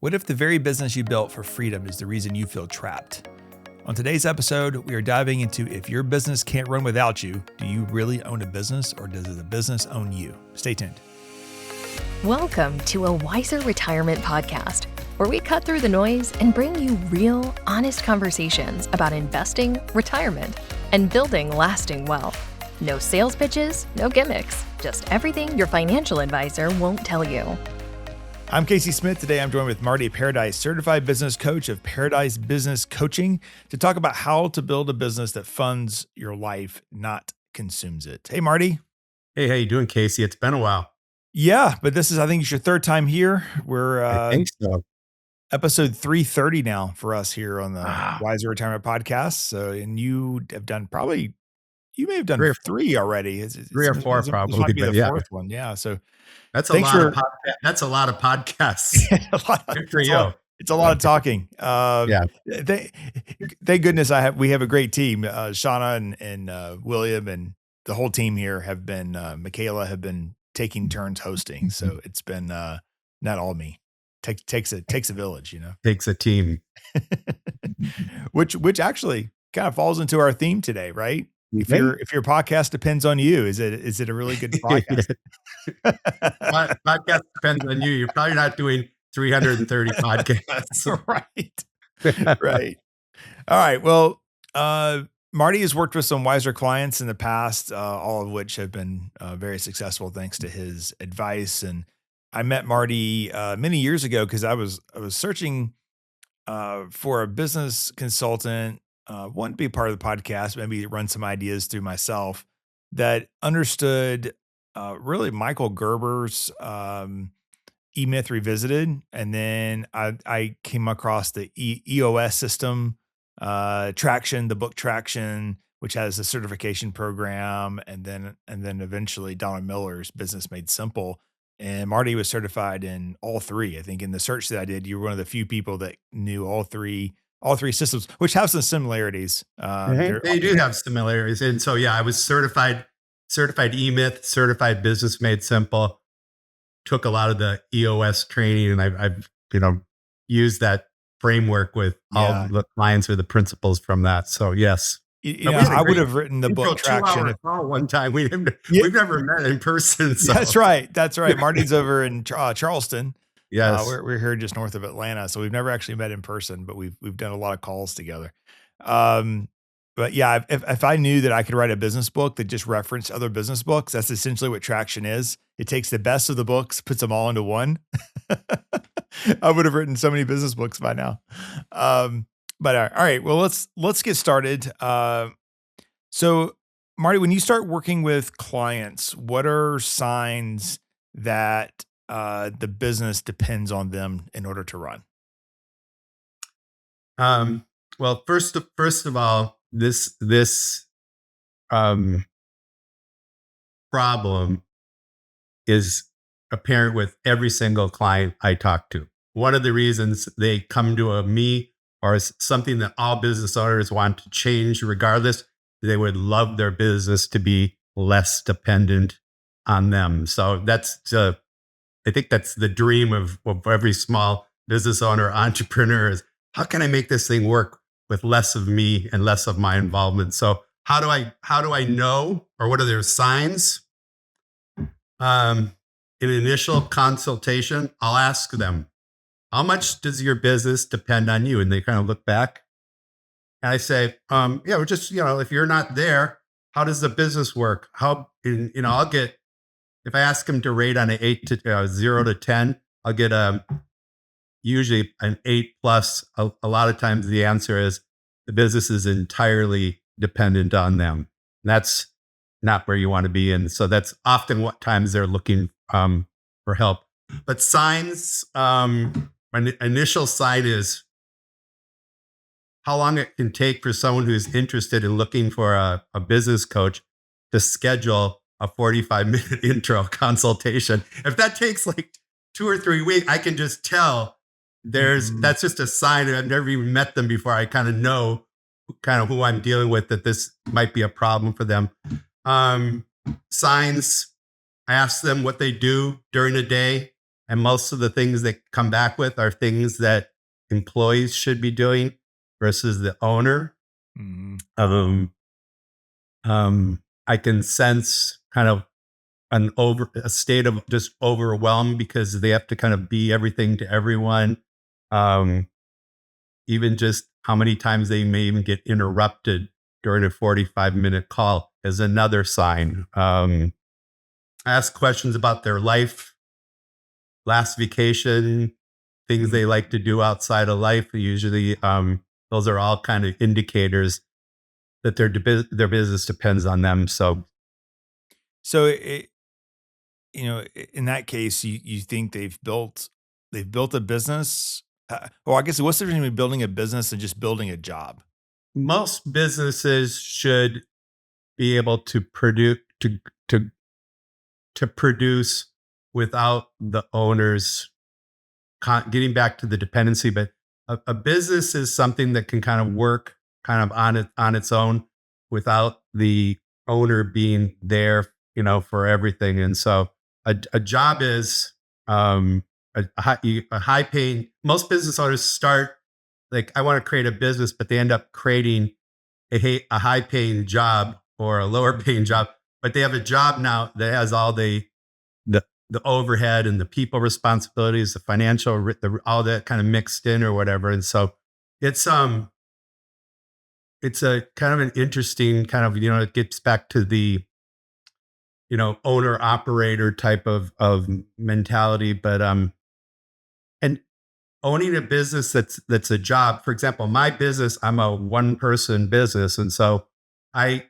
What if the very business you built for freedom is the reason you feel trapped? On today's episode, we are diving into if your business can't run without you, do you really own a business or does the business own you? Stay tuned. Welcome to a Wiser Retirement Podcast, where we cut through the noise and bring you real, honest conversations about investing, retirement, and building lasting wealth. No sales pitches, no gimmicks, just everything your financial advisor won't tell you. I'm Casey Smith. Today I'm joined with Marty Paradise, certified business coach of Paradise Business Coaching, to talk about how to build a business that funds your life, not consumes it. Hey, Marty. Hey, how you doing, Casey? It's been a while. Yeah, but this is, I think it's your third time here. We're I think so. Episode 330 now for us here on the Wiser Retirement Podcast. So, and you have done you may have done three already. Three or four probably. This might be the fourth one. Yeah. So that's a lot of podcasts. It's a lot of talking. Thank goodness we have a great team. Shauna and William and the whole team here have been, Michaela have been taking turns hosting. So it's been not all me. Takes a village, you know. Takes a team. which actually kind of falls into our theme today, right? If your podcast depends on you, is it a really good podcast? Podcast depends on you. You're probably not doing 330 podcasts. Right. All right. Well, Marty has worked with some Wiser clients in the past, all of which have been very successful thanks to his advice. And I met Marty many years ago because I was searching for a business consultant. One to be part of the podcast, maybe run some ideas through myself that understood really Michael Gerber's E-Myth Revisited. And then I came across the EOS system, Traction, the book Traction, which has a certification program. And then eventually Donna Miller's Business Made Simple. And Marty was certified in all three. I think in the search that I did, you were one of the few people that knew all three systems, which have some similarities. They do have similarities. And so, I was certified E-Myth, certified Business Made Simple, took a lot of the EOS training, and I've used that framework with all the clients or the principles from that. So yes. I would have written the book Traction. One time we've never met in person. So. That's right. Marty's over in Charleston. Yes, we're here just north of Atlanta, so we've never actually met in person, but we've done a lot of calls together. But yeah, if I knew that I could write a business book that just referenced other business books, that's essentially what Traction is. It takes the best of the books, puts them all into one. I would have written so many business books by now. But all right, well let's get started. So Marty, when you start working with clients, what are signs that the business depends on them in order to run? Well, first of all, this problem is apparent with every single client I talk to. One of the reasons they come to me or is something that all business owners want to change regardless, they would love their business to be less dependent on them. So I think that's the dream of every small business owner, entrepreneur is, how can I make this thing work with less of me and less of my involvement? So how do I know, or what are their signs? In an initial consultation, I'll ask them, how much does your business depend on you? And they kind of look back and I say, we're just, if you're not there, how does the business work? I'll get, if I ask them to rate on an 0 to 10, I'll get usually an 8+. A lot of times the answer is the business is entirely dependent on them. That's not where you want to be. And so that's often what times they're looking for help. But signs, my initial sign is how long it can take for someone who's interested in looking for a business coach to schedule a 45-minute intro consultation. If that takes like 2 or 3 weeks, I can just tell that's just a sign that I've never even met them before. I kind of know who I'm dealing with, that this might be a problem for them. Signs, I ask them what they do during the day. And most of the things they come back with are things that employees should be doing versus the owner. Mhm. Um, I can sense kind of a state of just overwhelm because they have to kind of be everything to everyone. Um, Even just how many times they may even get interrupted during a 45-minute call is another sign. Ask questions about their life, last vacation, things Mhm. they like to do outside of life. Usually, those are all kind of indicators that their business depends on them. So So in that case, you think they've built a business? Well, I guess what's the difference between building a business and just building a job? most businesses should be able to to produce without the owners getting back to the dependency. But a business is something that can kind of work kind of on its own without the owner being there, for everything. And so a job is a high paying. Most business owners start like, I want to create a business, but they end up creating a high paying job or a lower paying job. But they have a job now that has all the the overhead and the people responsibilities, the financial, all that kind of mixed in or whatever. And so it's it's a kind of an interesting kind of, it gets back to the, owner operator type of mentality. But and owning a business that's a job. For example, my business, I'm a one person business, and so I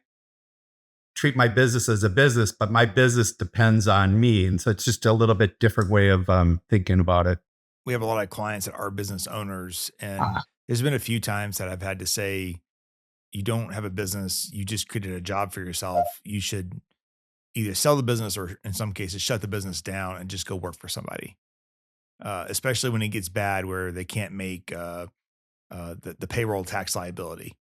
treat my business as a business, but my business depends on me. And so it's just a little bit different way of thinking about it. We have a lot of clients that are business owners, and Ah, there's been a few times that I've had to say, "You don't have a business, you just created a job for yourself. You should either sell the business or in some cases, shut the business down and just go work for somebody." Especially when it gets bad where they can't make, the payroll tax liability,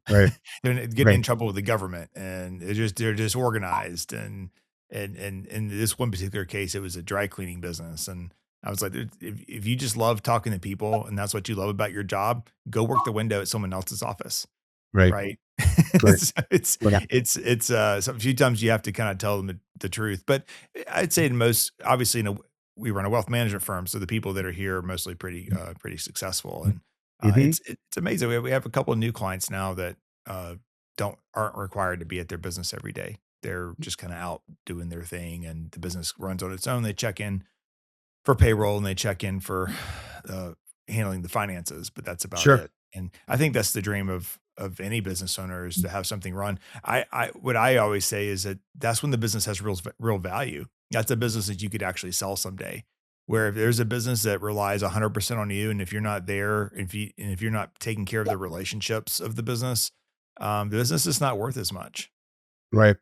right, they're getting in right. trouble with the government and they're disorganized and in this one particular case, it was a dry cleaning business. And I was like, "Dude, if you just love talking to people and that's what you love about your job, go work the window at someone else's office." Right. Right? Right. So Yeah. so a few times you have to kinda tell them the truth, but I'd say in most obviously, we run a wealth management firm, so the people that are here are mostly pretty successful, and, Mhm. it's amazing. We have a couple of new clients now that, aren't required to be at their business every day. They're just kinda out doing their thing, and the business runs on its own. They check in for payroll and they check in for uh, handling the finances, but that's about Sure. it. And I think that's the dream of any business owner is to have something run. I what I always say is that that's when the business has real value. That's a business that you could actually sell someday. Where if there's a business that relies 100% on you, and if you're not there, if you're not taking care of the relationships of the business is not worth as much. Right.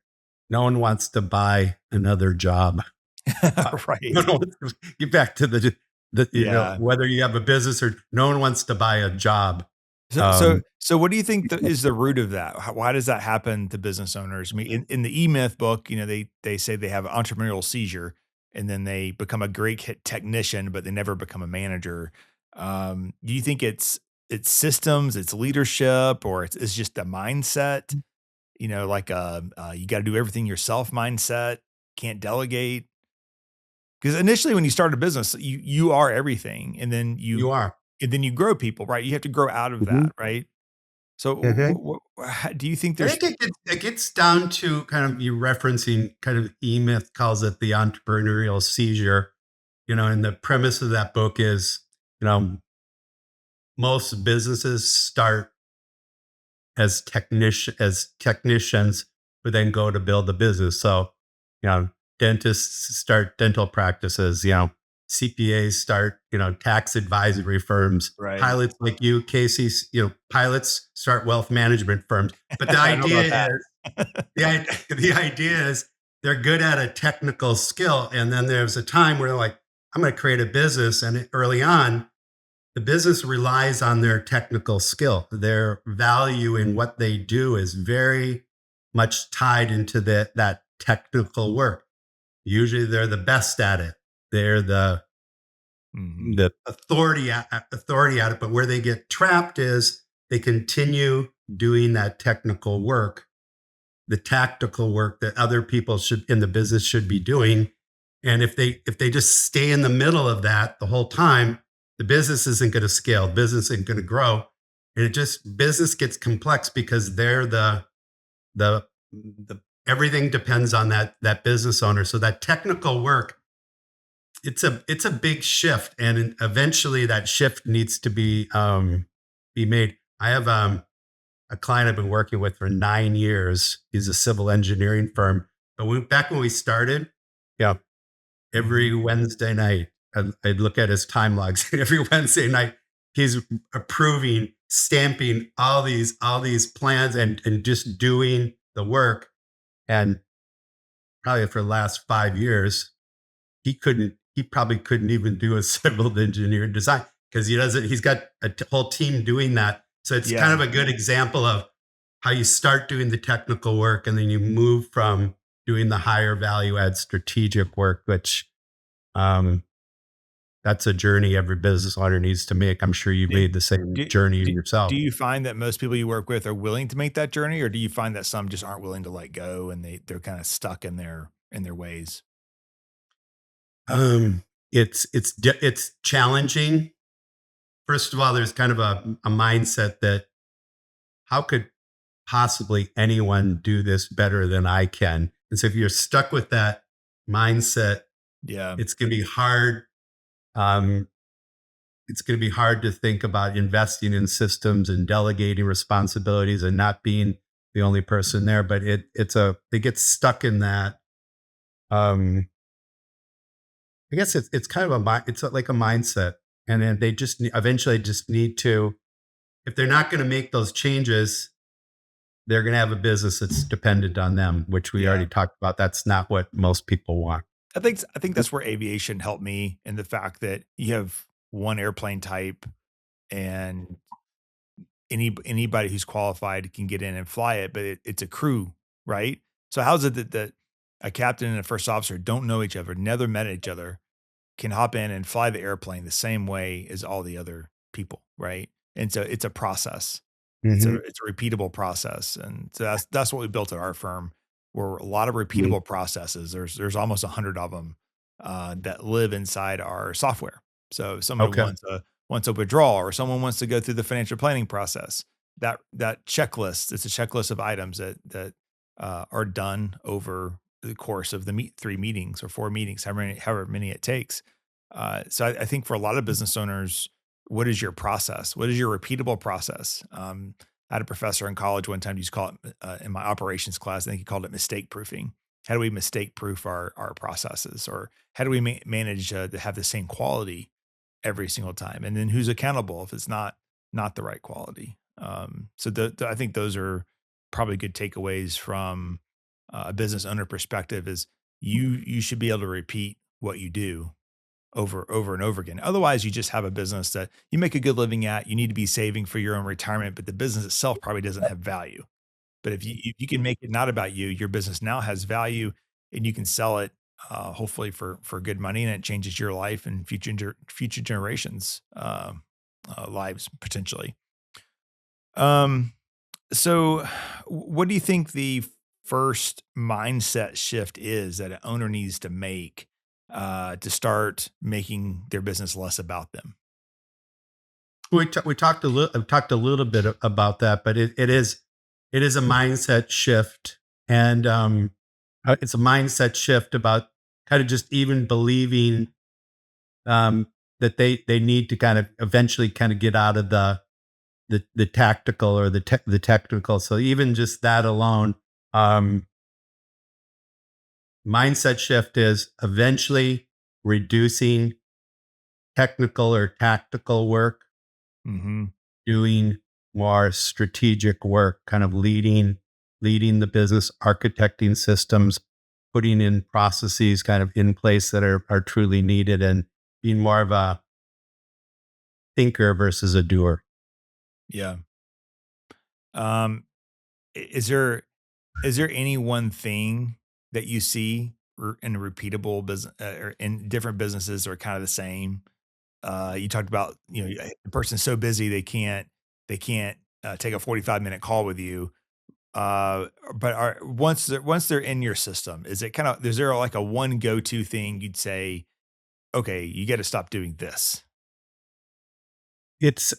No one wants to buy another job. No Right. one wants to get back to Yeah. whether you have a business or no one wants to buy a job. So Um, what do you think is the root of that? Why does that happen to business owners? I mean, in the E-Myth book, they say they have entrepreneurial seizure, and then they become a great technician, but they never become a manager. Do you think it's systems, it's leadership, or it's just a mindset? Like you got to do everything yourself mindset, can't delegate. Because initially, when you start a business, you are everything, you are. and then you grow people, right? You have to grow out of Mhm. that, right? So, Mhm. do you think I there's think it gets down to kind of you referencing kind of E-Myth calls it the entrepreneurial seizure, and the premise of that book is, you know, most businesses start as technicians who then go to build the business. So, dentists start dental practices, CPAs start, tax advisory firms, right? pilots like you, Casey's, pilots start wealth management firms. But the I don't know idea about that. is the idea is they're good at a technical skill. And then there's a time where they're like, I'm going to create a business. And early on, the business relies on their technical skill. Their value in what they do is very much tied into that technical work. Usually they're the best at it. They're the Mhm. the authority at it. But where they get trapped is they continue doing that technical work, the tactical work that other people should in the business should be doing. And if they just stay in the middle of that the whole time, the business isn't going to scale, business isn't going to grow. And it just business gets complex because they're the everything depends on that business owner. So that technical work, it's a big shift, and eventually that shift needs to be made. I have a client I've been working with for 9 years. He's a civil engineering firm. But back when we started, yeah, Mhm. every Wednesday night, I'd look at his time logs. Every Wednesday night, he's approving, stamping all these plans and just doing the work. And probably for the last 5 years, he probably couldn't even do a civil engineer design because he's got a whole team doing that. So it's kind Yeah. of a good example of how you start doing the technical work and then you move from doing the higher value add strategic work, which um, that's a journey every business owner needs to make. I'm sure you've Do made the same do journey do yourself. do you find that most people you work with are willing to make that journey, or do you find that some just aren't willing to let go and they're kinda stuck in their ways? Um, it's challenging. First of all, there's kind of a mindset that how could possibly anyone do this better than I can? And so if you're stuck with that mindset, Yeah. it's going to be hard. Um, it's going to be hard to think about investing in systems and delegating responsibilities and not being the only person there. But they get stuck in that. Um, I guess it's kind of like a mindset, and then they eventually just need to, if they're not going to make those changes, they're going to have a business that's dependent on them, which we Yeah. already talked about. That's not what most people want. I think that's where aviation helped me in the fact that you have one airplane type and anybody who's qualified can get in and fly it, but it's a crew, right? So how's it that a captain and a first officer don't know each other, never met each other, can hop in and fly the airplane the same way as all the other people, right? And so it's a process. Hmm. It's a repeatable process, and so that's what we built at our firm. Were a lot of Hmm. repeatable processes. There's almost 100 of them that live inside our software. So if somebody Okay. wants a withdrawal, or someone wants to go through the financial planning process, that checklist, it's a checklist of items that are done over the course of the 3 meetings or 4 meetings, however many it takes. So I think for a lot of business owners, what is your process? What is your repeatable process? I had a professor in college one time used to call it in my operations class. I think he called it mistake proofing. How do we mistake proof our processes, or how do we manage to have the same quality every single time? And then who's accountable if it's not the right quality? So I think those are probably good takeaways from a business owner perspective. Is you should be able to repeat what you do over and over again. Otherwise, you just have a business that you make a good living at. You need to be saving for your own retirement, but the business itself probably doesn't have value. But if you can make it not about you, your business now has value, and you can sell it hopefully for good money, and it changes your life and future generations lives potentially. Um, so, what do you think the first mindset shift is that an owner needs to make to start making their business less about them? We talked a little bit about that, but it is a mindset shift, and it's a mindset shift about kind of just even believing um, that they need to kind of eventually kind of get out of the tactical or the technical. So even just that alone, um, mindset shift is eventually reducing technical or tactical work, Hmm. doing more strategic work, kind of leading the business, architecting systems, putting in processes kind of in place that are truly needed, and being more of a thinker versus a doer. Yeah. Um, is there any one thing that you see in repeatable business or in different businesses are kind of the same? You talked about, the person's so busy they can't take a 45-minute call with you. But once they're in your system, is there like a one go-to thing you'd say, okay, you got to stop doing this? It's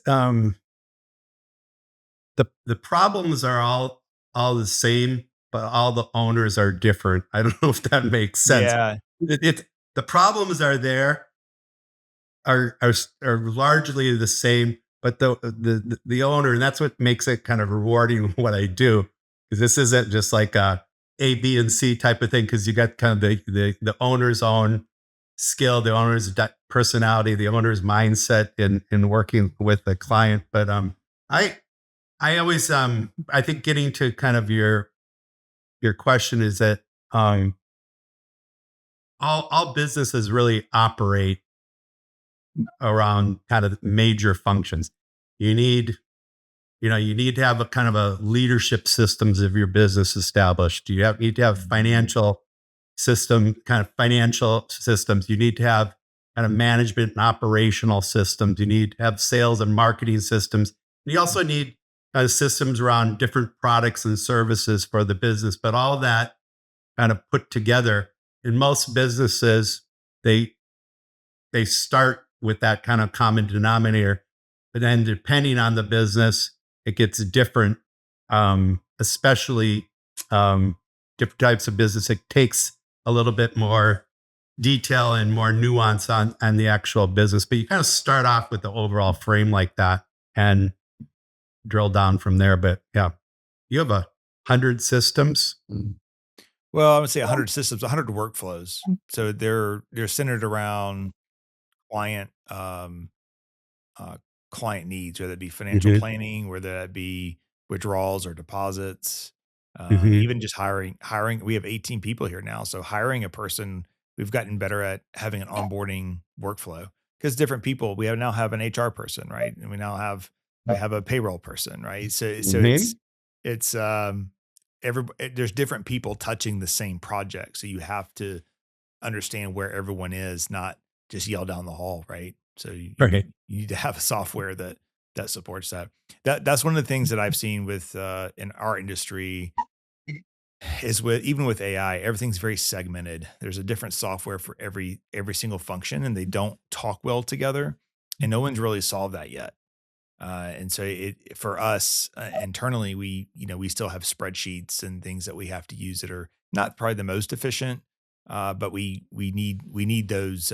the problems are all the same, but all the owners are different. I don't know if that makes sense. Yeah. The problems are there are largely the same, but the owner, and that's what makes it kind of rewarding what I do, because this isn't just like a B and C type of thing. Because you got kind of the owner's own skill, the owner's personality, the owner's mindset in working with the client. But I I always I think getting to kind of your question is that um all businesses really operate around kind of major functions. You need, you need to have a kind of a leadership systems of your business established. Need to have financial systems. You need to have kind of management and operational systems. You need to have sales and marketing systems. And you also need kind of systems around different products and services for the business. But all that kind of put together, in most businesses, they they start with that kind of common denominator. But then depending on the business, it gets different, especially different types of business. It takes a little bit more detail and more nuance on the actual business. But you kind of start off with the overall frame like that and drill down from there. But yeah, you have 100 systems. Well, I would say 100 systems, 100 workflows. So they're centered around client uh, client needs, whether it be financial Mhm, planning, whether that be withdrawals or deposits, mhm, even just hiring. We have 18 people here now, so hiring a person, we've gotten better at having an onboarding workflow because different people. We now have an HR person, right, and we have a payroll person, right. So mhm. it's there's different people touching the same project, so you have to understand where everyone is, not just yell down the hall, right? So Right. you need to have a software that supports that. That's one of the things that I've seen with in our industry is with even with AI, everything's very segmented. There's a different software for every single function, and they don't talk well together. And no one's really solved that yet. And so for us internally, we still have spreadsheets and things that we have to use that are not probably the most efficient, but we need those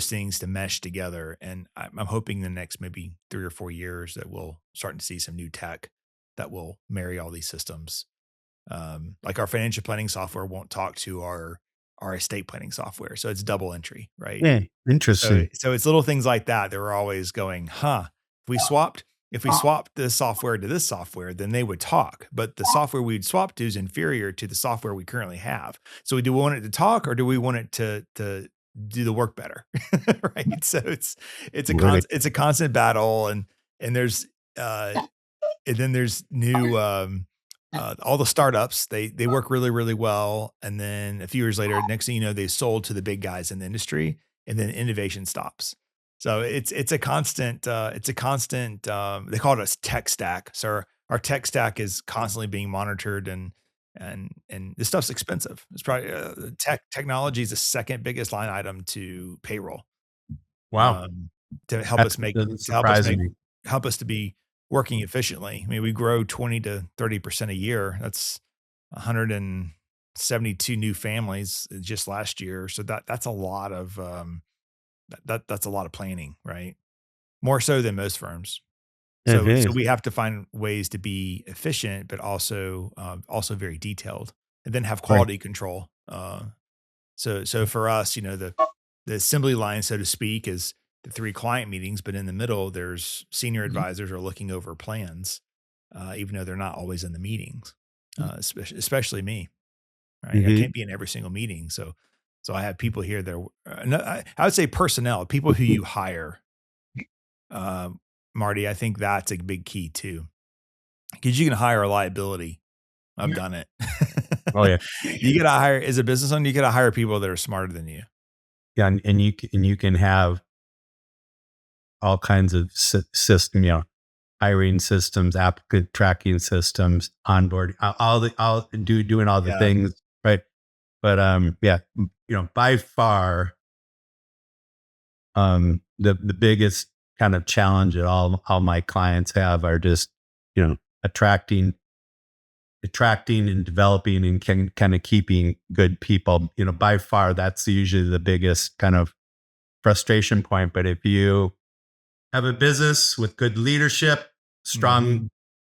things to mesh together. And I'm hoping the next maybe 3 or 4 years that we'll start to see some new tech that will marry all these systems. Like our financial planning software won't talk to our estate planning software, so it's double entry, right? Yeah. So Interesting. so it's little things like that that we're always going, "Huh, if we swapped this software to this software, then they would talk, but the software we'd swap to is inferior to the software we currently have. So do we want it to talk or do we want it to do the work better?" Right? So Right. it's a constant battle and there's, uh and then there's new, all the startups, they work really, really well, and then a few years later, next thing you know, they sold to the big guys in the industry, and then innovation stops. So it's a constant, they call it a tech stack. So our tech stack is constantly being monitored and this stuff's expensive. It's probably, technology is the second biggest line item to payroll, Wow. um, to help That us make doesn't to help us surprise make me. help us to be working efficiently. I mean, we grow 20 to 30% a year. That's 172 new families just last year. So that's a lot of that's a lot of planning, right? More so than most firms. It So is. we have to find ways to be efficient, but also very detailed, and then have Right. quality control. So for us, the assembly line, so to speak, is the 3 client meetings, but in the middle, there's senior advisors are looking over plans, even though they're not always in the meetings, especially me, right? I Mhm. can't be in every single meeting, so I have people here that are no, I would say personnel, people who you hire, um, Marty, I think that's a big key too, because you can hire a liability. I've done it. Oh, yeah. You gotta hire as a business owner, you gotta hire people that are smarter than you. Yeah, and you can have all kinds of system, hiring systems, applicant tracking systems, onboarding, doing all the Yeah. things, right? But by far, the biggest kind of challenge that all my clients have are just, attracting and developing and kind of keeping good people. By far, that's usually the biggest kind of frustration point. But if you have a business with good leadership, strong,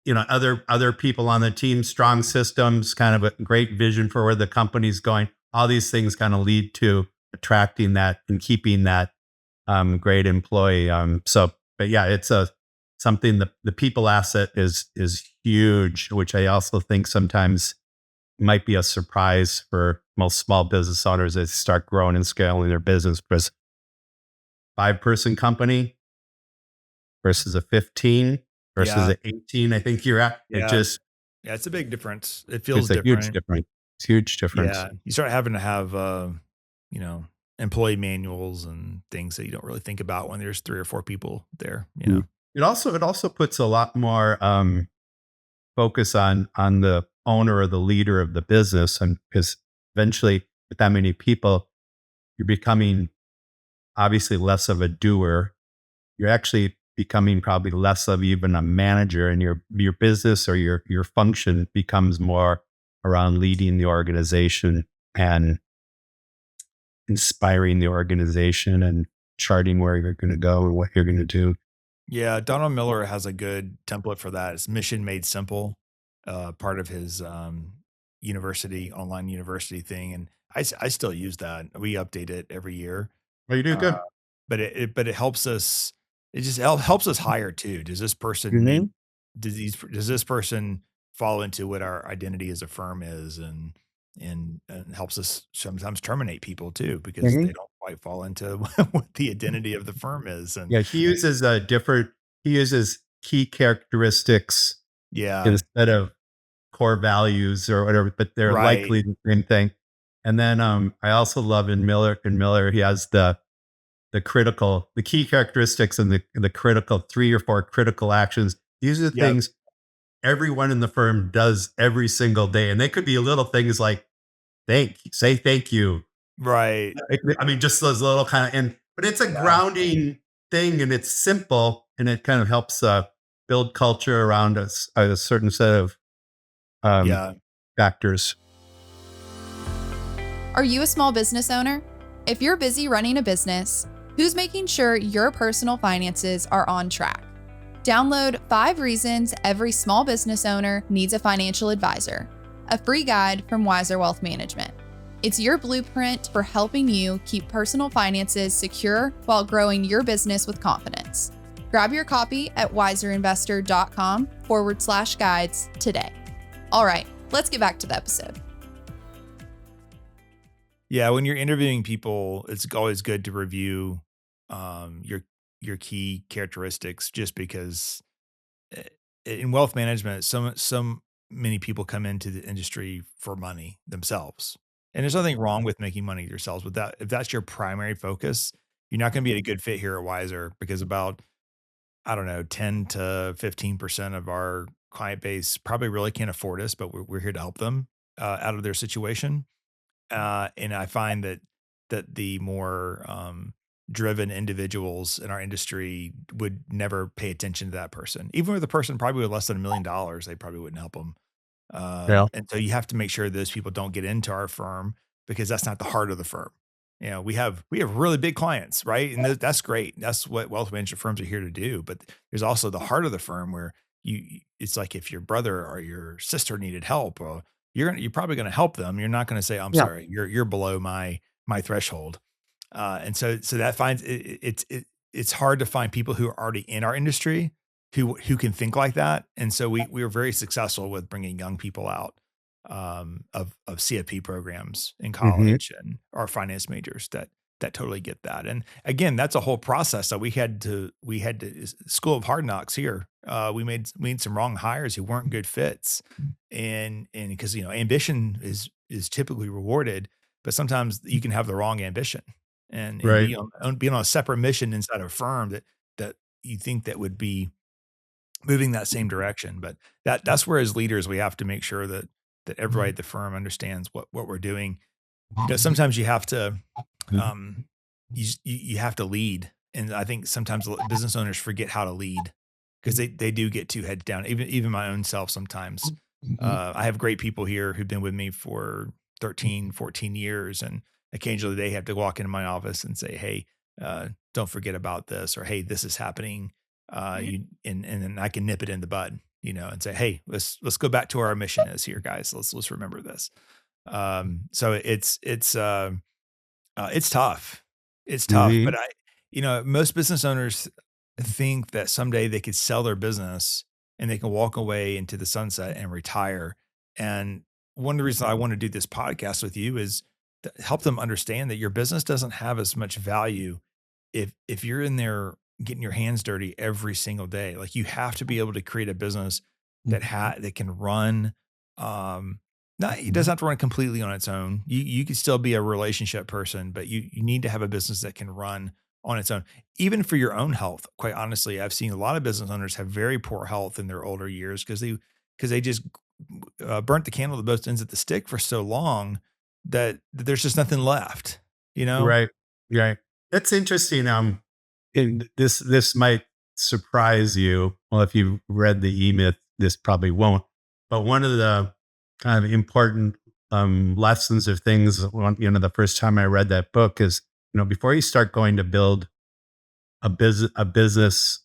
Mhm. other people on the team, strong systems, kind of a great vision for where the company's going, all these things kind of lead to attracting that and keeping that great employee. But yeah, it's something that the people asset is huge, which I also think sometimes might be a surprise for most small business owners as they start growing and scaling their business. Because 5-person company versus a 15 versus Yeah. an 18, I think you're at. Yeah. Yeah, it's a big difference. It feels It's a huge different. difference. It's a huge difference. Yeah. You start having to have, you know, employee manuals and things that you don't really think about when there's 3 or 4 people there, you Mm. know? It also puts a lot more focus on the owner or the leader of the business, and because eventually with that many people, you're becoming obviously less of a doer. You're actually becoming probably less of even a manager, and your business or your function becomes more around leading the organization and inspiring the organization and charting where you're going to go and what you're going to do. Yeah, Donald Miller has a good template for that. It's Mission Made Simple, part of his, online university thing, and I still use that. We update it every year. Well, you do Uh, good. but it helps us. It just helps us hire too. Does this person meet? Hmm. Does this person fall into what our identity as a firm is, and helps us sometimes terminate people too because Hmm. they don't quite fall into what the identity of the firm is. And Yeah, he uses key characteristics yeah, instead of core values or whatever, but they're right, likely the same thing. And then I also love in Miller, he has the key characteristics and the critical 3 or 4 critical actions. These are the yep, things everyone in the firm does every single day. And they could be little things like say thank you. right, I mean, just those little kind of, but it's a yeah, grounding thing and it's simple and it kind of helps build culture around us, a certain set of um, yeah. factors. Are you a small business owner? If you're busy running a business, who's making sure your personal finances are on track? Download 5 Reasons Every Small Business Owner Needs a Financial Advisor, a free guide from Wiser Wealth Management. It's your blueprint for helping you keep personal finances secure while growing your business with confidence. Grab your copy at wiserinvestor.com/guides today. All right, let's get back to the episode. Yeah, when you're interviewing people, it's always good to review your key characteristics just because eh, in wealth management, so many people come into the industry for money themselves. And there's nothing wrong with making money yourselves, but that if that's your primary focus, you're not going to be a good fit here at Wiser because about I don't know, 10 to 15% of our client base probably really can't afford us, but we're here to help them out of their situation. And I find that the more driven individuals in our industry would never pay attention to that person, even with a person probably with less than $1 million, they probably wouldn't help them. Yeah. And so you have to make sure those people don't get into our firm because that's not the heart of the firm. We have really big clients, right? And that's great. That's what wealth management firms are here to do. But there's also the heart of the firm where it's like if your brother or your sister needed help, well, you're probably going to help them. You're not going to say, "I'm Yeah. sorry, you're below my threshold." And so that finds it's hard to find people who are already in our industry who can think like that. And so we were very successful with bringing young people out of CFP programs in Hmm. college and our finance majors that totally get that. And again, that's a whole process that we had to school of hard knocks here. We made some wrong hires who weren't good fits, and because ambition is typically rewarded, but sometimes you can have the wrong ambition and Right. be on a separate mission inside a firm that that you think that would be moving that same direction. But that's where as leaders we have to make sure that everybody at the firm understands what we're doing. Sometimes you have to you have to lead, and I think sometimes business owners forget how to lead because they do get too heads down. Even my own self sometimes. I have great people here who've been with me for 13, 14 years, and occasionally they have to walk into my office and say, "Hey, don't forget about this," or "Hey, this is happening." And then I can nip it in the bud, and say, "Hey, let's go back to our mission is here, guys. Let's remember this." So it's tough. It's tough, but Mhm. most business owners think that someday they could sell their business and they can walk away into the sunset and retire. And one of the reasons I want to do this podcast with you is to help them understand that your business doesn't have as much value if you're in there getting your hands dirty every single day. Like, you have to be able to create a business that can run. Not It doesn't have to run completely on its own. You can still be a relationship person, but you need to have a business that can run on its own, even for your own health. Quite honestly, I've seen a lot of business owners have very poor health in their older years because they just burnt the candle at both ends of the stick for so long that there's just nothing left. You know? Right. Right. That's interesting. And this might surprise you. Well, if you read the E-Myth, this probably won't. But one of the kind of important lessons or things, the first time I read that book is, before you start going to build a business,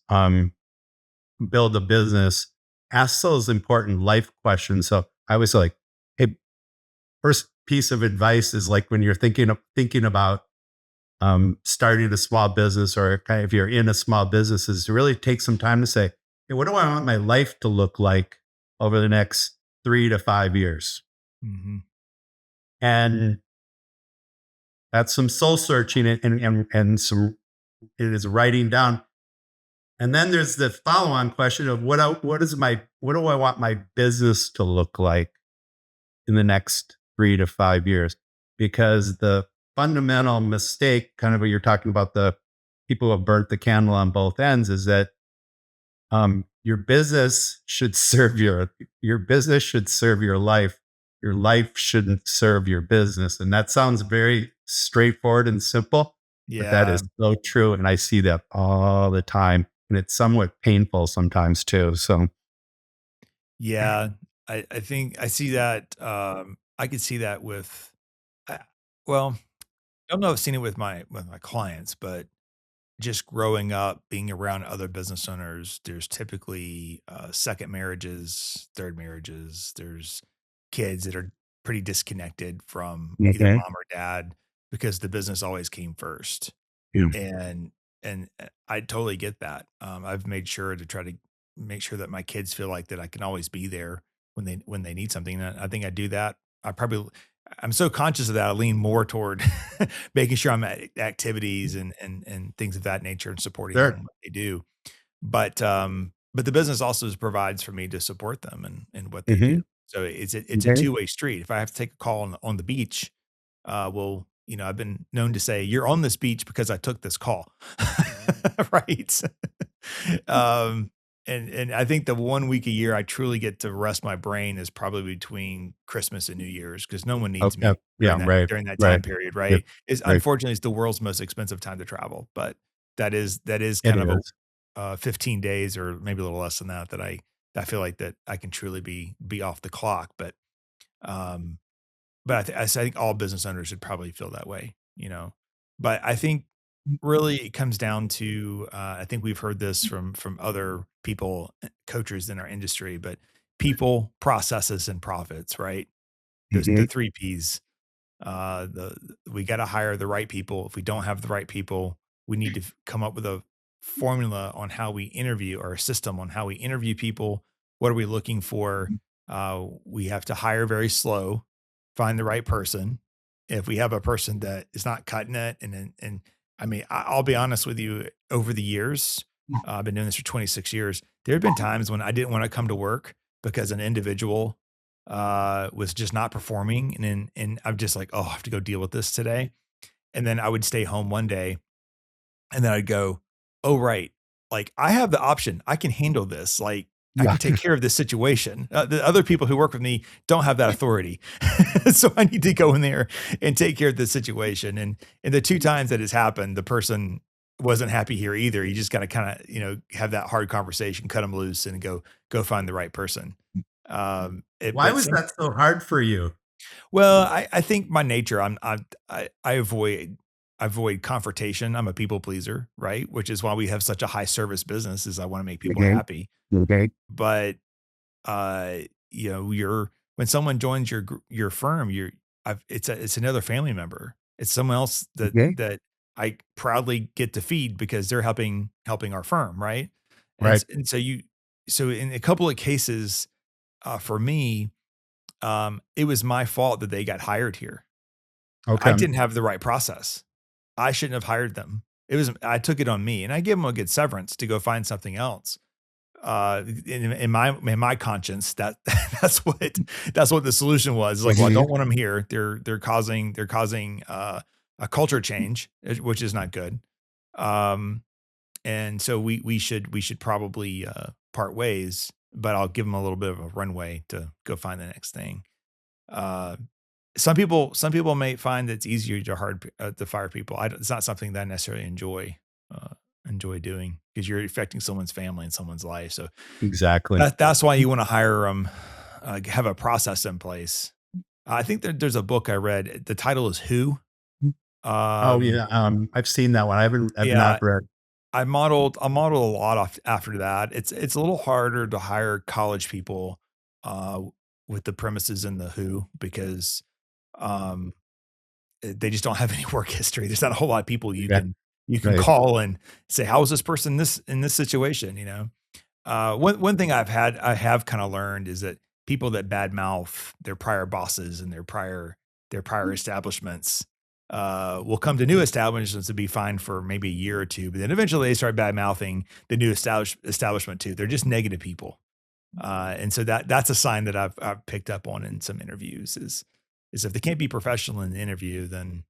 ask those important life questions. So I was like, hey, first piece of advice is like when you're thinking about starting a small business, or kind of if you're in a small business, is to really take some time to say, hey, what do I want my life to look like over the next 3 to 5 years? Mhm. And that's some soul searching, and some, it is writing down. And then there's the follow-on question of what do I want my business to look like in the next 3 to 5 years? Because the fundamental mistake, kind of what you're talking about, the people who have burnt the candle on both ends, is that your business should serve your business should serve your life. Your life shouldn't serve your business. And that sounds very straightforward and simple, but that Yeah. is so true. And I see that all the time. And it's somewhat painful sometimes too. So Yeah. I think I see that. I could see that with, I- well, I don't know if I've seen it with my clients, but just growing up, being around other business owners, there's typically second marriages, third marriages. There's kids that are pretty disconnected from either okay. mom or dad because the business always came first. Yeah. And I totally get that. I've made sure to try to make sure that my kids feel like that I can always be there when they need something. And I think I do that. I'm so conscious of that. I lean more toward making sure I'm at activities and things of that nature and supporting them in Sure. what they do. But the business also provides for me to support them and what they do. Hmm. So it's a two-way street. If I have to take a call on the beach, well, I've been known to say, "You're on this beach because I took this call." Right? Um, and I think the 1 week a year I truly get to rest my brain is probably between Christmas and New Year's because no one needs Okay. me Yeah. Right. during that Right. time period, Yep. right? Right. Unfortunately, it's the world's most expensive time to travel, but that is It kind of a is. 15 days or maybe a little less than that I feel like that I can truly be off the clock. Um, but I think all business owners should probably feel that way. But I think really it comes down to, I think we've heard this from other people, coaches in our industry, but people, processes, and profits, right? The Mhm. 3 Ps. The We got to hire the right people. If we don't have the right people, we need to come up with a formula on how we interview, or a system on how we interview people. What are we looking for? We have to hire very slow, find the right person. If we have a person that is not cutting it, and I mean, I'll be honest with you, over the years, I've been doing this for 26 years. There have been times when I didn't want to come to work because an individual was just not performing. And I'm just like, "Oh, I have to go deal with this today." And then I would stay home one day and then I'd go, "Oh, right. like, I have the option. I can handle this. Like, I Yeah. can take care of this situation. The other people who work with me don't have that authority. So I need to go in there and take care of the situation. And the 2 times that it's happened, the person wasn't happy here either. You just got to kind of, have that hard conversation, cut them loose and go find the right person. Why was that so hard for you? Well, I think my nature, I avoid confrontation. I'm a people pleaser, right? Which is why we have such a high service business is I want to make people happy. But, uh, when someone joins your firm, it's another family member. It's someone else that I proudly get to feed because they're helping our firm, right? Right. And so in a couple of cases, for me, it was my fault that they got hired here. I Okay. didn't have the right process. I shouldn't have hired them. I took it on me and I gave them a good severance to go find something else. In my conscience, that's what the solution was. It's like, well, I don't want them here. They're causing a culture change, which is not good. And so we should probably part ways, but I'll give them a little bit of a runway to go find the next thing. Some people may find that it's easier to fire people. It's not something that I necessarily enjoy doing because you're affecting someone's family and someone's life. So Exactly. that's why you want to hire them, have a process in place. I think there's a book I read. The title is Who. Oh yeah. I've seen that one. I've Yeah. not read. I modeled a lot after that. It's a little harder to hire college people with the premises in the Who because they just don't have any work history. There's not a whole lot of people you Yeah. can Right. call and say, how is this person in this situation? One thing I have kind of learned is that people that badmouth their prior bosses and their prior establishments will come to new establishments to be fine for maybe a year or two, but then eventually they start bad mouthing the new establishment too. They're just negative people, and so that's a sign that I've picked up on in some interviews is if they can't be professional in the interview, then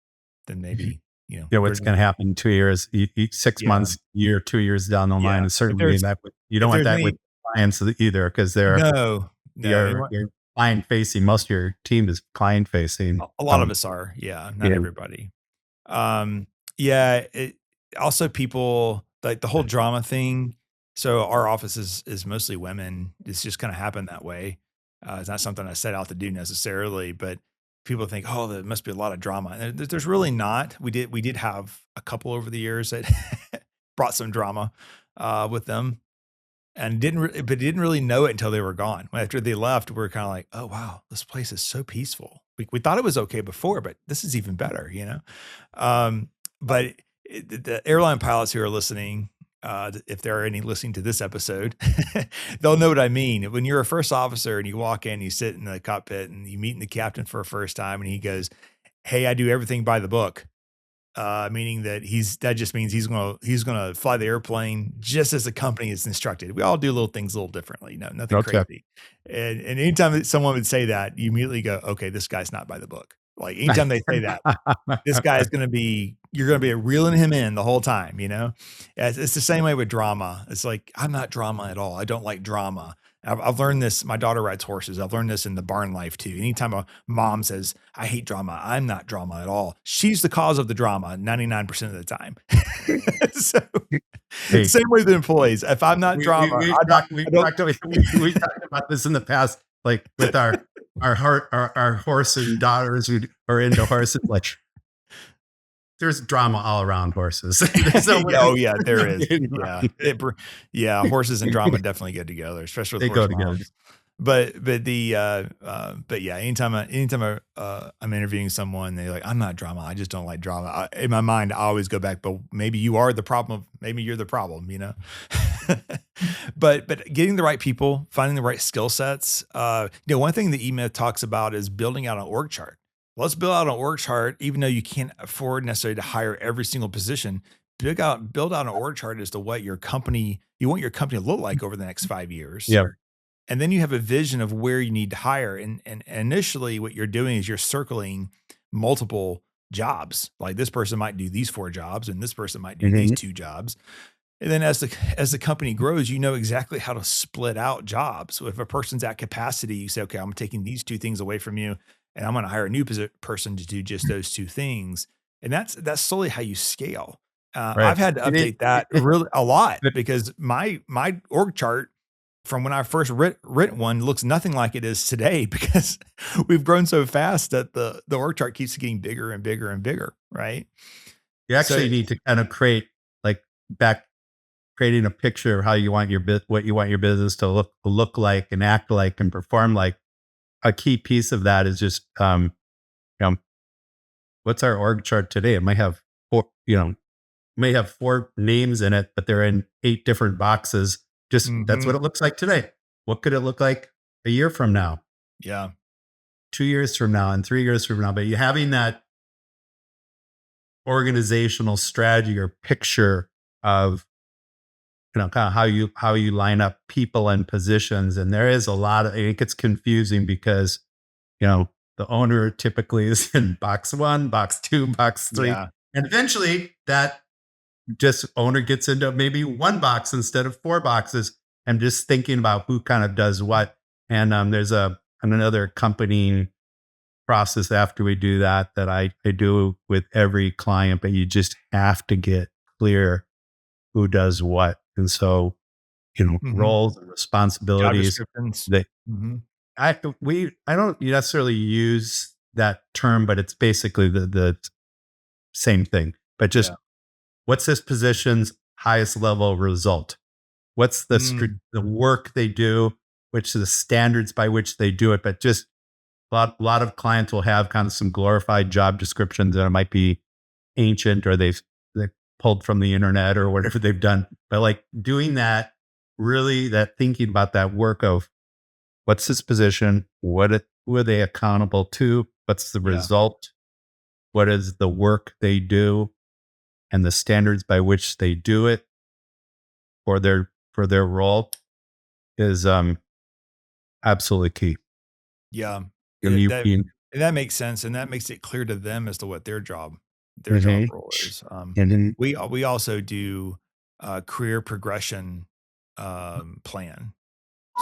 maybe Yeah. What's going to happen 2 years, 6 Yeah. months, year, 2 years down the line? Yeah. And certainly you don't if want there's that any- with clients either because no. you're client facing. Most of your team is client facing. A lot of us are, yeah, not Yeah. everybody. Also people like the whole drama thing. So our office is mostly women. It's just kind of happened that way. It's not something I set out to do necessarily, but people think, oh, there must be a lot of drama. And there's really not. We did have a couple over the years that brought some drama with them. And didn't really know it until they were gone. After they left, we were kind of like, oh wow, this place is so peaceful. We thought it was okay before, but this is even better, But the airline pilots who are listening, if there are any listening to this episode, they'll know what I mean. When you're a first officer and you walk in, you sit in the cockpit and you meet the captain for a first time, and he goes, "Hey, I do everything by the book." Meaning that that just means he's gonna fly the airplane just as the company is instructed. We all do little things a little differently, nothing Okay. crazy. And anytime that someone would say that, you immediately go, okay, this guy's not by the book. Like anytime they say that, this guy is you're gonna be reeling him in the whole time. It's the same way with drama. It's like I'm not drama at all. I don't like drama. I've learned this. My daughter rides horses. I've learned this in the barn life too. Anytime a mom says, I hate drama, I'm not drama at all. She's the cause of the drama 99% of the time. So Hey. same way with employees. If I'm not drama, we talked about this in the past, like with our horses daughters who are into horses. Like there's drama all around horses. Oh yeah, there is. Yeah, horses and drama definitely go together, especially with They go horse together. moms. But yeah, anytime I'm interviewing someone, they're like, I'm not drama. I just don't like drama. In my mind, I always go back, but maybe you are the problem. Maybe you're the problem, but getting the right people, finding the right skill sets. One thing the E-Myth talks about is building out an org chart. Let's build out an org chart, even though you can't afford necessarily to hire every single position. Build out an org chart as to what you want your company to look like over the next 5 years. Yeah. And then you have a vision of where you need to hire. And initially what you're doing is you're circling multiple jobs. Like this person might do these 4 jobs and this person might do these 2 jobs. And then as the company grows, you know exactly how to split out jobs. So if a person's at capacity, you say, okay, I'm taking these two things away from you, and I'm going to hire a new person to do just those two things. And that's slowly how you scale. I've Right. had to And update that really a lot it- because my org chart from when I first written one looks nothing like it is today because we've grown so fast that the org chart keeps getting bigger and bigger and bigger, right? you So actually need to kind of create like back creating a picture of how you want your what you want your business to look like and act like and perform like. A key piece of that is just you know, what's our org chart today? It might have four, may have four names in it, but they're in 8 different boxes. Just that's mhm, what it looks like today. What could it look like a year from now, yeah. 2 years from now, and 3 years from now? But you having that organizational strategy or picture of kind of how you line up people and positions. And there is a lot of it gets confusing because you know the owner typically is in box 1, box 2, box 3, Yeah. and eventually that just owner gets into maybe one box instead of 4 boxes, and just thinking about who kind of does what. And there's another accompanying process after we do that I do with every client, but you just have to get clear who does what. And so, Mhm. roles and Job responsibilities descriptions. that Mhm. I don't necessarily use that term, but it's basically the same thing. But Yeah. just what's this position's highest level result? What's Mm. the work they do, which are the standards by which they do it? But just a lot of clients will have kind of some glorified job descriptions that might be ancient or they pulled from the internet or whatever they've done. But like doing that, really that thinking about that work of what's this position, who are they accountable to, what's the Yeah. result, what is the work they do, and the standards by which they do it for their role is absolutely key. Yeah. And you, That you and that makes sense, and that makes it clear to them as to what their job mhm. role is. And then We also do a career progression, plan.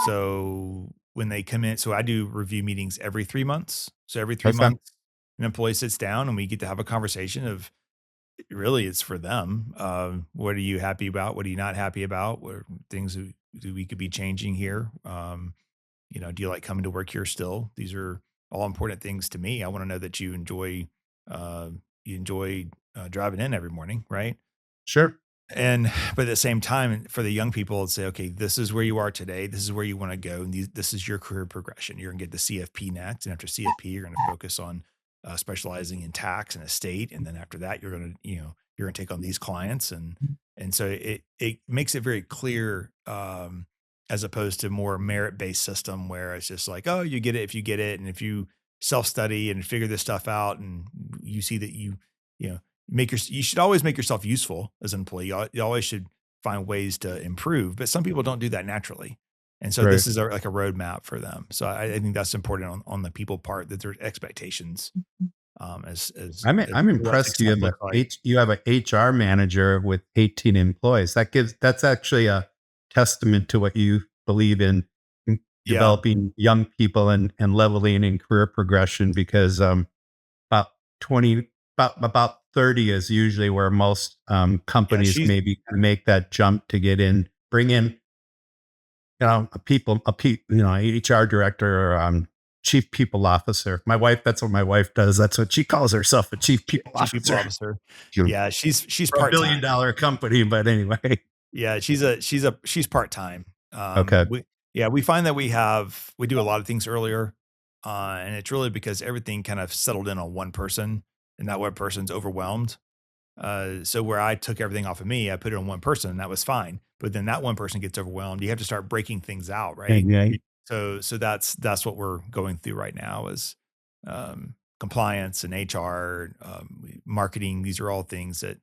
So when they come in, so I do review meetings every 3 months. So every 3 okay, months, an employee sits down and we get to have a conversation of really it's for them. What are you happy about? What are you not happy about? What are things that we could be changing here? Do you like coming to work here still? These are all important things to me. I want to know that uh, you enjoy driving in every morning, right? sure, And but at the same time, for the young people, it's say, okay, this is where you are today. This is where you want to go, and this is your career progression. You're gonna get the CFP next, and after CFP, you're gonna focus on specializing in tax and estate, and then after that, you're gonna take on these clients, and so it makes it very clear, as opposed to more merit based system where it's just like, oh, you get it if you get it, and if you self study and figure this stuff out, and you see that you know you should always make yourself useful as an employee. You always should find ways to improve, but some people don't do that naturally. And so right. this is like a roadmap for them. So I think that's important on the people part that their expectations, as I'm what impressed success looks like. you have a HR manager with 18 employees. That's actually a testament to what you believe in Yeah. developing young people and leveling in career progression because about 20 about 30 is usually where most Yeah. companies She's maybe make that jump to get in, bring in HR director or chief people officer. My wife, that's what my wife does. That's what she calls herself, a chief people chief people officer. officer. You know, Yeah. She's for a part billion time. dollar company, but anyway. Yeah, she's part-time. Okay. We find that we do a lot of things earlier, and it's really because everything kind of settled in on one person, and that one person's overwhelmed. So where I took everything off of me, I put it on one person, and that was fine. But then that one person gets overwhelmed. You have to start breaking things out, right? And yeah, So that's what we're going through right now is compliance and HR, marketing. These are all things that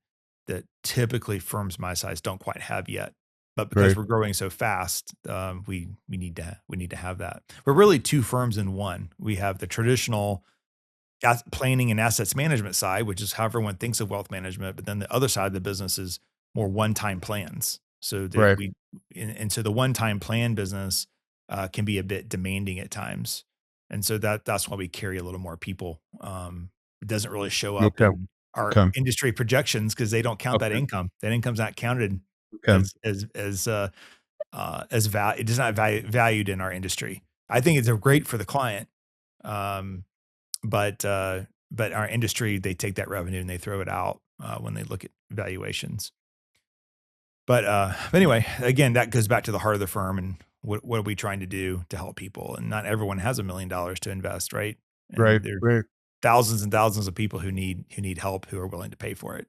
typically firms my size don't quite have yet. But because right, we're growing so fast, we need to have that. We're really two firms in one. We have the traditional planning and assets management side, which is how everyone thinks of wealth management. But then the other side of the business is more one-time plans. So Right. and so the one-time plan business can be a bit demanding at times. And so that's why we carry a little more people. It doesn't really show up Okay. in our Okay. industry projections because they don't count that Okay. income. That income's not counted Okay. it is not valued in our industry. I think it's great for the client. Um, but our industry, they take that revenue and they throw it out when they look at valuations. But anyway, again, that goes back to the heart of the firm and what are we trying to do to help people? And not everyone has $1 million to invest, right? Right. And there are Right. thousands and thousands of people who need help, who are willing to pay for it,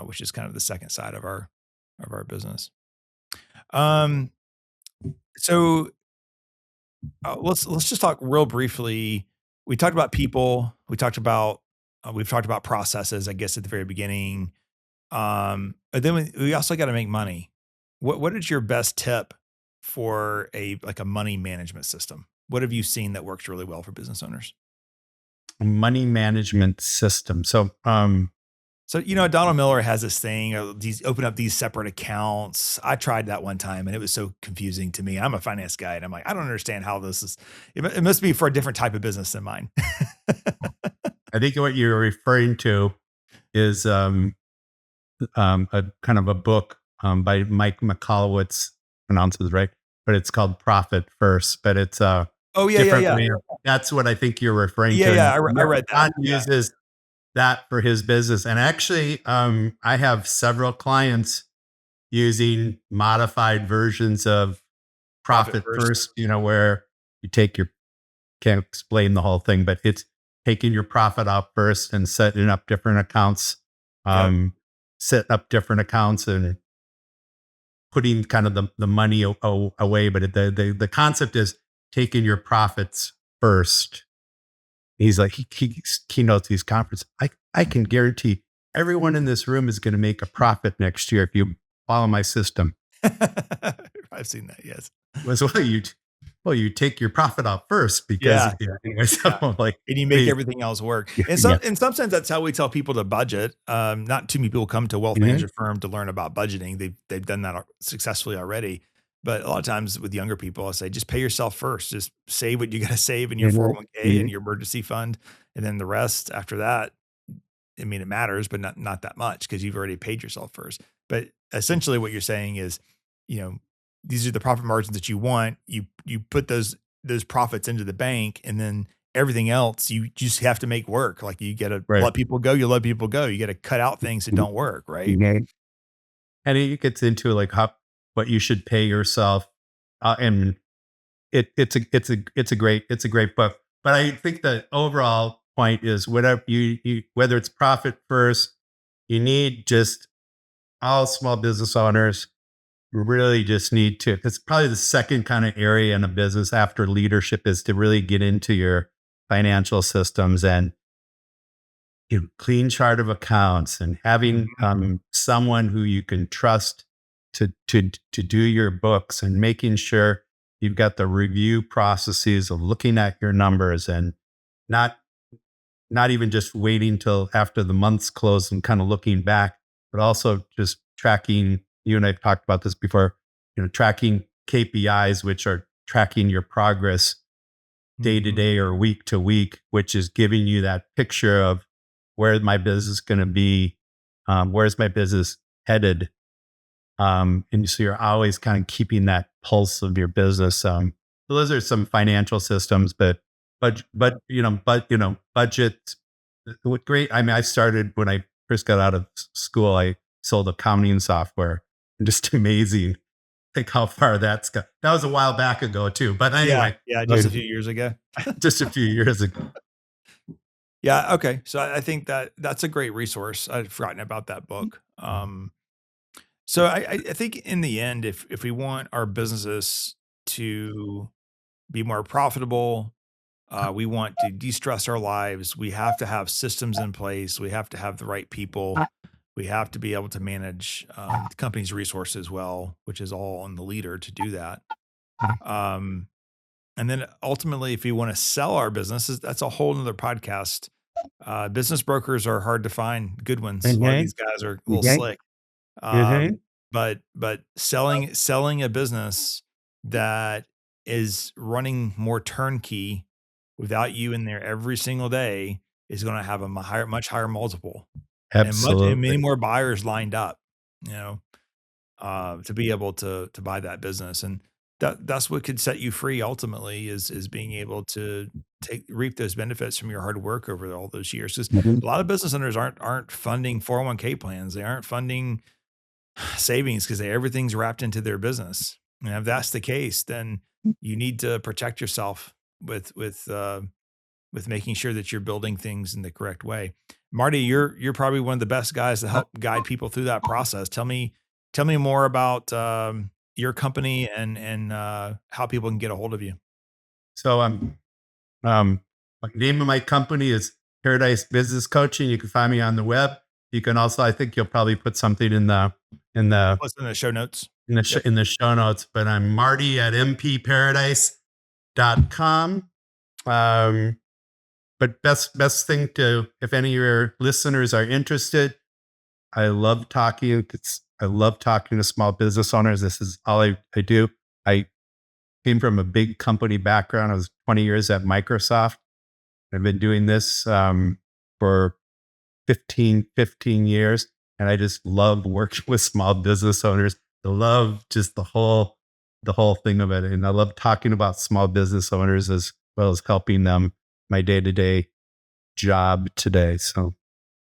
which is kind of the second side of our business. Um, so let's just talk real briefly. We talked about people. We've talked about processes, I guess, at the very beginning. But then we also got to make money. What is your best tip for a money management system? What have you seen that works really well for business owners? Money management system. So, So, Donald Miller has this thing, these open up these separate accounts. I tried that one time and it was so confusing to me. I'm a finance guy and I'm like, I don't understand how this is. It must be for a different type of business than mine. I think what you're referring to is a kind of a book by Mike McCallowitz, pronounces right, but it's called Profit First. But it's a Oh yeah, different yeah, way. That's what I think you're referring yeah, to. yeah. And I read that. John uses that for his business. And actually, I have several clients using modified versions of Profit Profit first. First, where you take your, can't explain the whole thing, but it's taking your profit out first and setting up different accounts, Yep. setting up different accounts and putting kind of the money away. But the concept is taking your profits first. He's like, he keynotes these conferences. I can guarantee everyone in this room is going to make a profit next year if you follow my system. I've seen that. Yes. Was you take your profit out first because Yeah. anyways, Yeah. I'm like, And you make hey, everything else work. yeah, In some sense, that's how we tell people to budget. Not too many people come to a wealth Mhm. management firm to learn about budgeting. They've done that successfully already. But a lot of times with younger people, I say, just pay yourself first. Just save what you got to save in your Mhm. 401k and your emergency fund. And then the rest after that, I mean, it matters, but not that much because you've already paid yourself first. But essentially what you're saying is, these are the profit margins that you want. You put those profits into the bank, and then everything else you just have to make work. Like you got to Right. let people go. You let people go. You got to cut out things that don't work. Right. Mhm. And it gets into like what you should pay yourself, and it's a great book. But I think the overall point is whatever you whether it's profit first, you need just all small business owners really just need to. It's probably the second kind of area in a business after leadership is to really get into your financial systems and clean chart of accounts and having someone who you can trust to do your books and making sure you've got the review processes of looking at your numbers and not not even just waiting till after the month's close and kind of looking back, but also just tracking. You and I've talked about this before, tracking KPIs, which are tracking your progress day to day or week to week, which is giving you that picture of where's my business going to be, where's my business headed, and so you're always kind of keeping that pulse of your business. So those are some financial systems, budget. What great. I mean, I started when I first got out of school. I sold accounting software, and just amazing. Think how far that's got. That was a while back ago too. But anyway, Yeah. Just a few years ago. just a few years ago. Yeah. Okay. So I think that's a great resource. I'd forgotten about that book. So I think in the end, if we want our businesses to be more profitable, we want to de-stress our lives. We have to have systems in place. We have to have the right people. We have to be able to manage the company's resources well, which is all on the leader to do that. And then ultimately, if we want to sell our businesses, that's a whole nother podcast. Business brokers are hard to find, good ones. A lot of these guys are a little slick. Mhm. But selling a business that is running more turnkey without you in there every single day is gonna have a much higher multiple and many Absolutely. more buyers lined up, you know, to be able to buy that business, and that's what could set you free ultimately is being able to reap those benefits from your hard work over all those years. Because Mhm. a lot of business owners aren't funding 401k plans, they aren't funding savings because everything's wrapped into their business. And if that's the case, then you need to protect yourself with making sure that you're building things in the correct way. Marty, you're probably one of the best guys to help guide people through that process. Tell me more about your company and how people can get a hold of you. So um, the name of my company is Paradise Business Coaching. You can find me on the web. You can also, I think you'll probably put something in the Listen in the show notes. Yep. in the show notes. But I'm Marty at mparadise.com. But best thing to, if any of your listeners are interested, I love talking. I love talking to small business owners. This is all I do. I came from a big company background. I was 20 years at Microsoft. I've been doing this for 15 years. And I just love working with small business owners. I love just the whole thing of it. And I love talking about small business owners as well as helping them my day-to-day job today. So,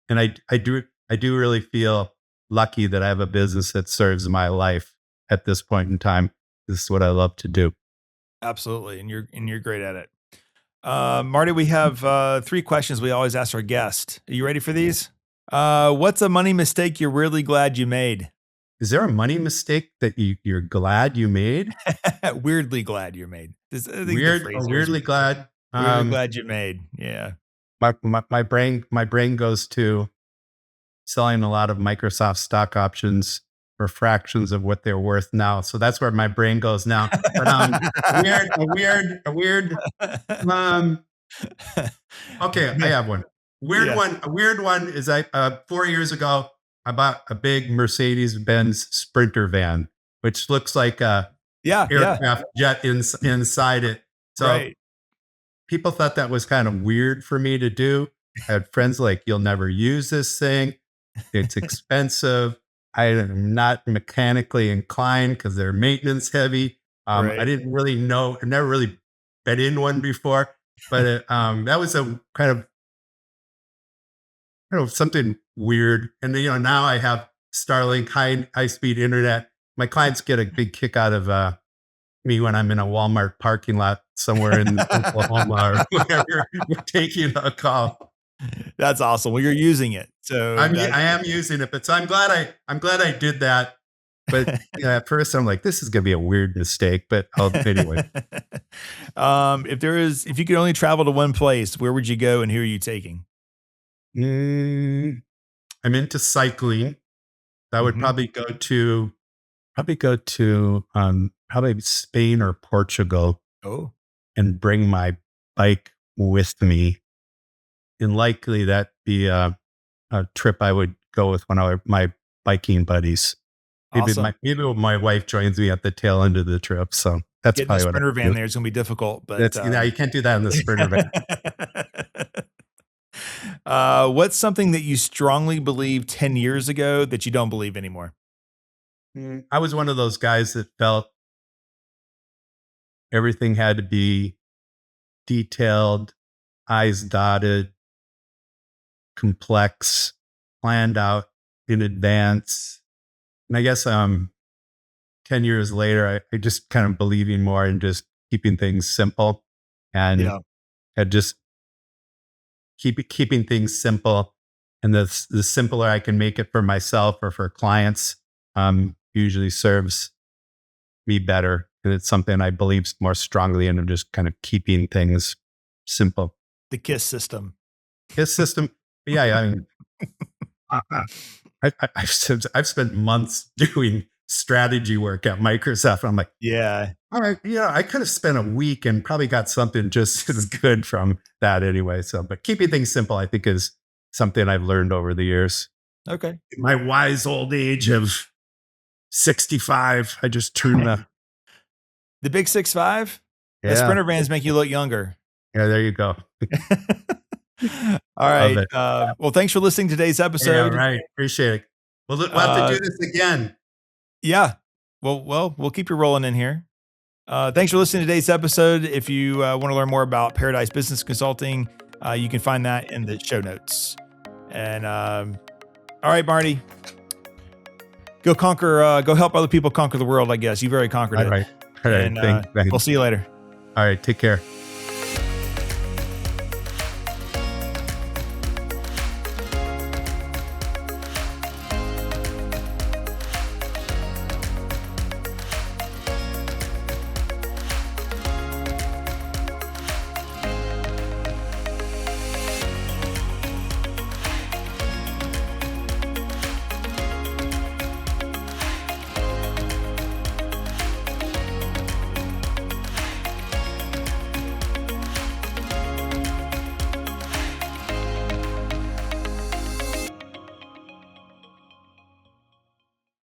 and I do really feel lucky that I have a business that serves my life at this point in time. This is what I love to do. Absolutely, and you're great at it. Marty, we have 3 questions we always ask our guest. Are you ready for these? What's a money mistake you're really glad you made? Is there a money mistake that you're glad you made? Weirdly glad you made. I think the phrase there is Weirdly glad. weirdly glad you made. Yeah. My brain goes to selling a lot of Microsoft stock options for fractions of what they're worth now. So that's where my brain goes now. But a weird. Um, okay, I have one. Yeah. A weird one is 4 years ago I bought a big Mercedes Benz Sprinter van, which looks like a Yeah. Yeah. aircraft jet inside it. So Right. people thought that was kind of weird for me to do. I had friends like, "You'll never use this thing. It's expensive. I am not mechanically inclined because they're maintenance heavy." I Right. didn't really know. I've never really been in one before, but that was a kind of, something weird. And now I have Starlink high speed internet. My clients get a big kick out of me when I'm in a Walmart parking lot somewhere in Oklahoma or wherever, taking a call. That's awesome. Well, you're using it. So I am using it, but so I'm glad I did that. But at first I'm like, this is gonna be a weird mistake. But anyway, if you could only travel to one place, where would you go and who are you taking? mm, I'm into cycling. I would Mhm. probably go to probably Spain or Portugal Oh, and bring my bike with me. And likely that be a trip I would go with my biking buddies. awesome. Maybe my wife joins me at the tail end of the trip. So that's Getting a probably what I Sprinter van do. there is gonna be difficult, but, That's you can't do that in the Sprinter van. What's something that you strongly believed 10 years ago that you don't believe anymore? I was one of those guys that felt everything had to be detailed, I's dotted, complex, planned out in advance. And I guess 10 years later, I just kind of believing more in just keeping things simple and Yeah. just keeping things simple. And the simpler I can make it for myself or for clients, usually serves me better. And it's something I believe more strongly in, of just kind of keeping things simple. The KISS system. His system, yeah, I mean, I've spent months doing strategy work at Microsoft. I'm like, Yeah. all right, I could have spent a week and probably got something just as good from that anyway. So, but keeping things simple, I think, is something I've learned over the years. Okay. In my wise old age of 65, I just turned The big 6'5"? The yeah. Sprinter vans make you look younger. Yeah, there you go. All Love right. it. Well, thanks for listening to today's Yeah, episode. right. Appreciate it. We'll have to do this again. Yeah. Well, we'll keep you rolling in here. Thanks for listening to today's episode. If you want to learn more about Paradise Business Consulting, you can find that in the show notes. And all right, Marty, go help other people conquer the world. I guess you've already conquered it. All right. And Thanks. we'll see you later. All right. Take care.